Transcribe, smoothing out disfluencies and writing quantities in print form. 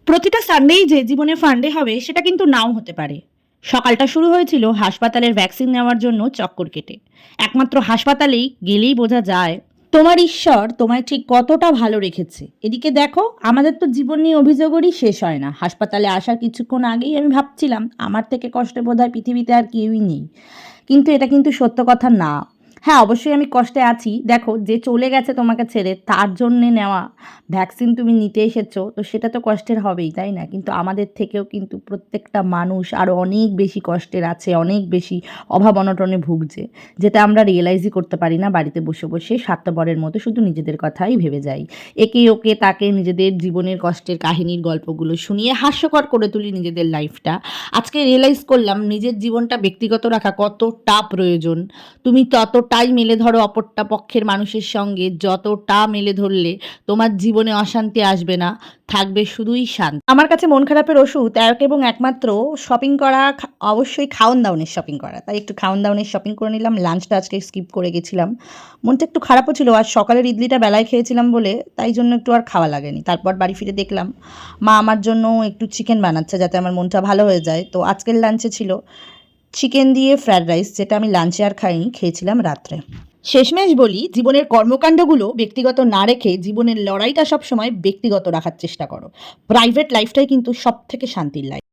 প্রতিটা সানডেই যে জীবনে ফান্ডে হবে সেটা কিন্তু নাও হতে পারে। সকালটা শুরু হয়েছিল হাসপাতালের ভ্যাকসিন নেওয়ার জন্য চক্কর কেটে। একমাত্র হাসপাতালেই গেলেই বোঝা যায় তোমার ঈশ্বর তোমায় ঠিক কতটা ভালো রেখেছে। এদিকে দেখো, আমাদের তো জীবন নিয়ে অভিযোগেরই শেষ হয় না। হাসপাতালে আসার কিছুক্ষণ আগেই আমি ভাবছিলাম আমার থেকে কষ্টে বোধহয় পৃথিবীতে আর কেউই নেই, কিন্তু এটা কিন্তু সত্য কথা না। হ্যাঁ, অবশ্যই আমি কষ্টে আছি। দেখো, যে চলে গেছে তোমাকে ছেড়ে, তার জন্যে নেওয়া ভ্যাকসিন তুমি নিতে এসেছো, তো সেটা তো কষ্টের হবেই, তাই না? কিন্তু আমাদের থেকেও কিন্তু প্রত্যেকটা মানুষ আরও অনেক বেশি কষ্টের আছে, অনেক বেশি অভাব অনটনে ভুগছে, যেটা আমরা রিয়েলাইজই করতে পারি না। বাড়িতে বসে বসে স্বার্থপরের মতো শুধু নিজেদের কথাই ভেবে যাই। একে ওকে তাকে নিজেদের জীবনের কষ্টের কাহিনীর গল্পগুলো শুনিয়ে হাস্যকর করে তুলি নিজেদের লাইফটা। আজকে রিয়েলাইজ করলাম নিজের জীবনটা ব্যক্তিগত রাখা কতটা প্রয়োজন। তুমি ততটাই মেলে ধরো অপরটা পক্ষের মানুষের সঙ্গে, যতটা মেলে ধরলে তোমার জীবনে অশান্তি আসবে না, থাকবে শুধুই শান্তি। আমার কাছে মন খারাপের ওষুধ এক এবং একমাত্র শপিং করা, অবশ্যই খাওন দাওনের শপিং করা। তাই একটু খাওন দাওনের শপিং করে নিলাম। লাঞ্চটা আজকে স্কিপ করে গেছিলাম। মনটা একটু খারাপও ছিল, আজ সকালের ইডলিটা বেলায় খেয়েছিলাম বলে, তাই জন্য একটু আর খাওয়া লাগেনি। তারপর বাড়ি ফিরে দেখলাম মা আমার জন্য একটু চিকেন বানাচ্ছে যাতে আমার মনটা ভালো হয়ে যায়। তো আজকের লাঞ্চে ছিল চিকেন দিয়ে ফ্রায়েড রাইস, যেটা আমি লাঞ্চে আর খাইনি, খেয়েছিলাম রাত্রে। শেষমেশ বলি, জীবনের কর্মকাণ্ডগুলো ব্যক্তিগত না রেখে জীবনের লড়াইটা সবসময় ব্যক্তিগত রাখার চেষ্টা করো। প্রাইভেট লাইফটাই কিন্তু সব থেকে শান্তির লাইফ।